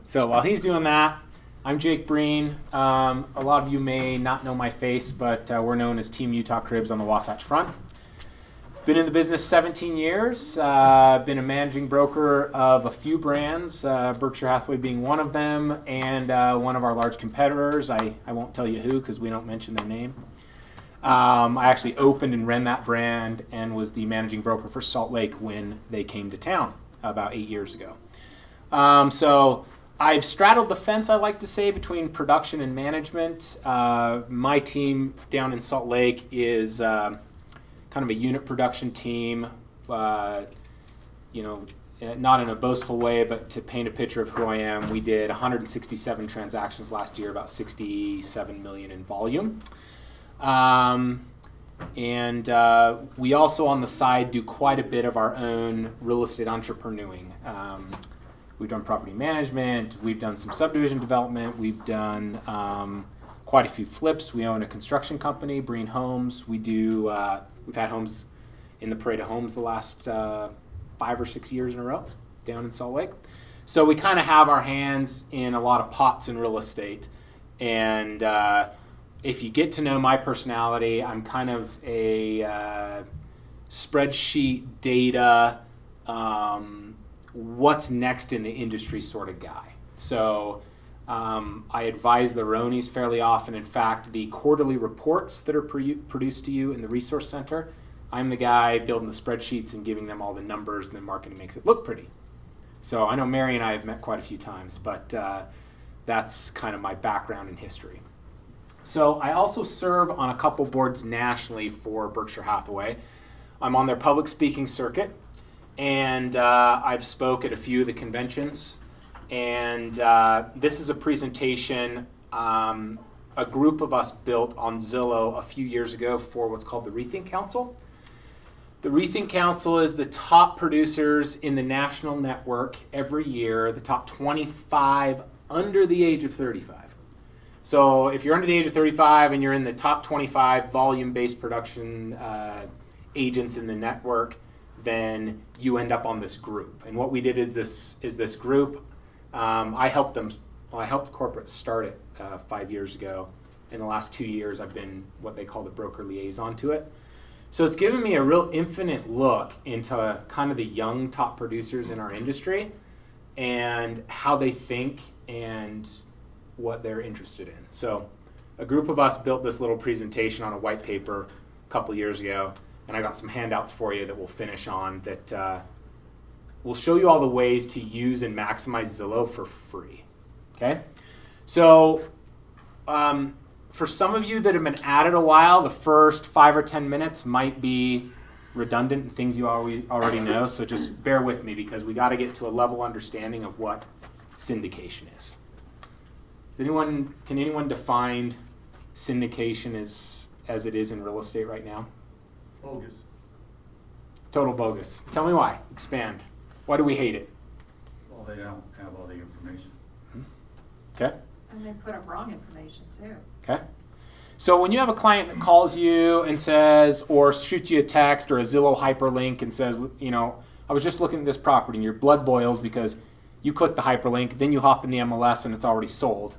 So while he's doing that, I'm Jake Breen. A lot of you may not know my face, but we're known as Team Utah Cribs on the Wasatch Front. Been in the business 17 years. Been a managing broker of a few brands, Berkshire Hathaway being one of them, and one of our large competitors. I won't tell you who because we don't mention their name. I actually opened and ran that brand and was the managing broker for Salt Lake when they came to town about 8 years ago. So I've straddled the fence, I like to say, between production and management. My team down in Salt Lake is kind of a unit production team, not in a boastful way, but to paint a picture of who I am, we did 167 transactions last year, about 67 million in volume. We also on the side do quite a bit of our own real estate entrepreneuring. We've done property management, we've done some subdivision development, we've done quite a few flips. We own a construction company, Breen Homes. We've had homes in the Parade of Homes the last 5 or 6 years in a row down in Salt Lake. So we kind of have our hands in a lot of pots in real estate. And if you get to know my personality, I'm kind of a spreadsheet data, what's next in the industry sort of guy. So I advise the Ronies fairly often. In fact, the quarterly reports that are produced to you in the resource center, I'm the guy building the spreadsheets and giving them all the numbers, and then marketing makes it look pretty. So I know Mary and I have met quite a few times, but that's kind of my background and history. So I also serve on a couple boards nationally for Berkshire Hathaway. I'm on their public speaking circuit, and I've spoke at a few of the conventions. And this is a presentation a group of us built on Zillow a few years ago for what's called the Rethink Council. The Rethink Council is the top producers in the national network every year, the top 25 under the age of 35. So if you're under the age of 35 and you're in the top 25 volume-based production agents in the network, then you end up on this group. And what we did is this group. I helped corporate start it 5 years ago. In the last 2 years, I've been what they call the broker liaison to it. So it's given me a real infinite look into kind of the young top producers in our industry and how they think and what they're interested in. So a group of us built this little presentation on a white paper a couple years ago, and I got some handouts for you that we'll finish on that will show you all the ways to use and maximize Zillow for free. Okay? So for some of you that have been at it a while, the first 5 or 10 minutes might be redundant and things you already know, so just bear with me because we got to get to a level understanding of what syndication is. Can anyone define syndication as it is in real estate right now? Bogus. Total bogus. Tell me why. Expand. Why do we hate it? Well, they don't have all the information. Okay. And they put up wrong information too. Okay. So when you have a client that calls you and says, or shoots you a text or a Zillow hyperlink and says, I was just looking at this property, and your blood boils because you click the hyperlink, then you hop in the MLS and it's already sold.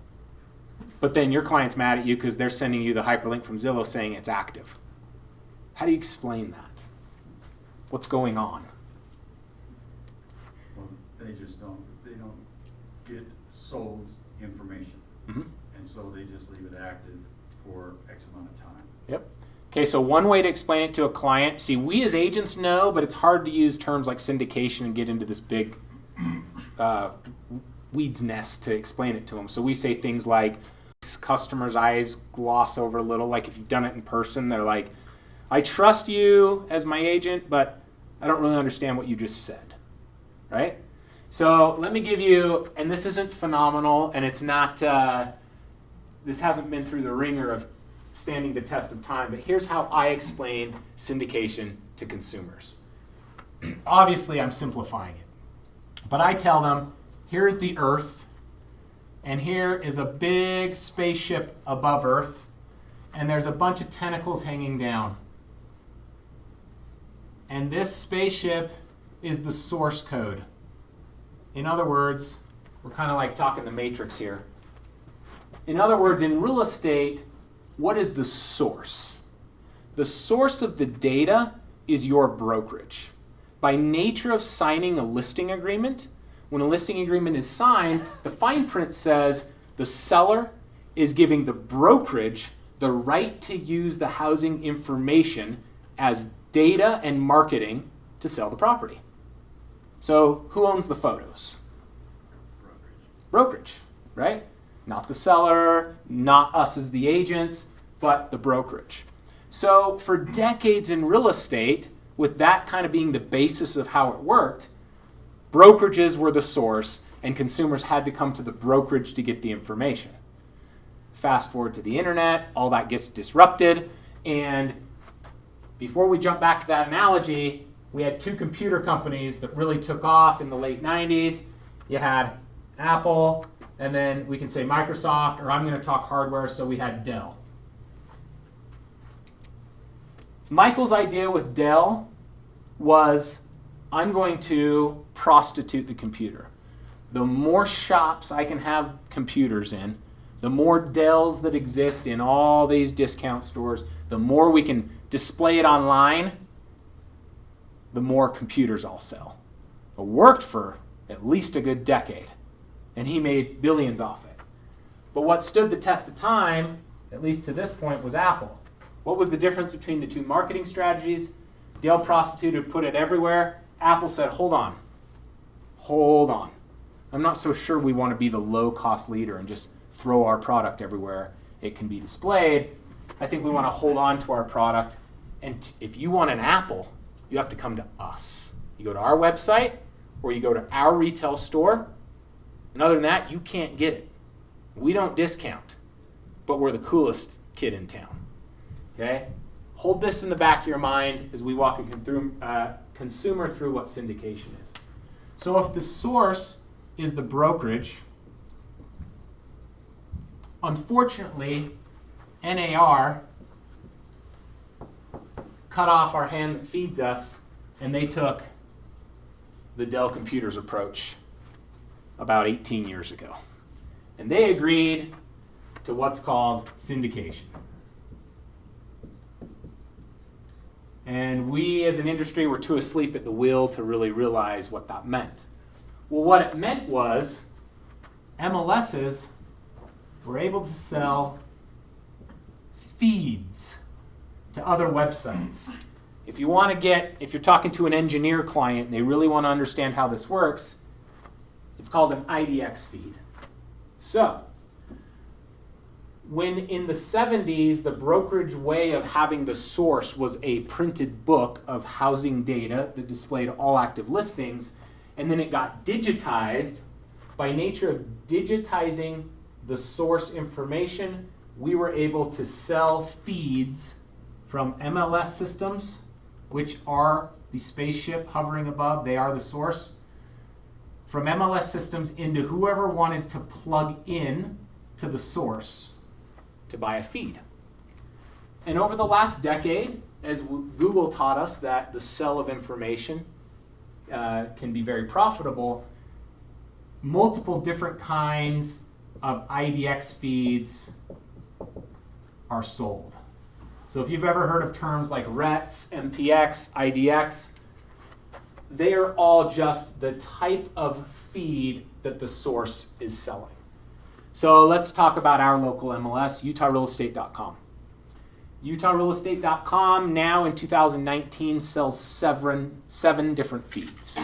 But then your client's mad at you because they're sending you the hyperlink from Zillow saying it's active. How do you explain that? What's going on? Well, they don't get sold information. Mm-hmm. And so they just leave it active for X amount of time. Yep. Okay, so one way to explain it to a client, see, we as agents know, but it's hard to use terms like syndication and get into this big weed's nest to explain it to them. So we say things like, customers' eyes gloss over a little, like if you've done it in person, they're like, I trust you as my agent, but I don't really understand what you just said, right? So let me give you, and this isn't phenomenal, and it's not, this hasn't been through the ringer of standing the test of time, but here's how I explain syndication to consumers. Obviously, I'm simplifying it, but I tell them, here's the Earth, and here is a big spaceship above Earth, and there's a bunch of tentacles hanging down. And this spaceship is the source code. In other words, We're kind of like talking the matrix here. In other words, in real estate, what is the source? The source of the data is your brokerage. By nature of signing a listing agreement, when a listing agreement is signed, the fine print says the seller is giving the brokerage the right to use the housing information as data and marketing to sell the property. So who owns the photos? Brokerage, right? Not the seller, not us as the agents, but the brokerage. So for decades in real estate, with that kind of being the basis of how it worked, brokerages were the source and consumers had to come to the brokerage to get the information. Fast forward to the internet, all that gets disrupted, and before we jump back to that analogy, we had two computer companies that really took off in the late 90s. You had Apple, and then we can say Microsoft, or I'm going to talk hardware, so we had Dell. Michael's idea with Dell was, I'm going to prostitute the computer. The more shops I can have computers in, the more Dells that exist in all these discount stores, the more we can display it online, the more computers I'll sell. It worked for at least a good decade, and he made billions off it. But what stood the test of time, at least to this point, was Apple. What was the difference between the two marketing strategies? Dell prostituted, put it everywhere. Apple said, hold on. I'm not so sure we want to be the low-cost leader and just throw our product everywhere it can be displayed. I think we want to hold on to our product. And if you want an Apple, you have to come to us. You go to our website or you go to our retail store. And other than that, you can't get it. We don't discount, but we're the coolest kid in town. Okay? Hold this in the back of your mind as we walk a consumer through what syndication is. So if the source is the brokerage, unfortunately, NAR cut off our hand that feeds us, and they took the Dell Computers approach about 18 years ago. And they agreed to what's called syndication. And we as an industry were too asleep at the wheel to really realize what that meant. Well, what it meant was MLSs were able to sell feeds to other websites. If you're talking to an engineer client and they really want to understand how this works, it's called an IDX feed. So, when in the 70s, the brokerage way of having the source was a printed book of housing data that displayed all active listings, and then it got digitized, by nature of digitizing the source information, we were able to sell feeds from MLS systems, which are the spaceship hovering above, they are the source, from MLS systems into whoever wanted to plug in to the source to buy a feed. And over the last decade, as Google taught us that the sale of information can be very profitable, multiple different kinds of IDX feeds are sold. So if you've ever heard of terms like RETS, MPX, IDX, they are all just the type of feed that the source is selling. So let's talk about our local MLS, UtahRealEstate.com. UtahRealEstate.com now in 2019 sells seven different feeds.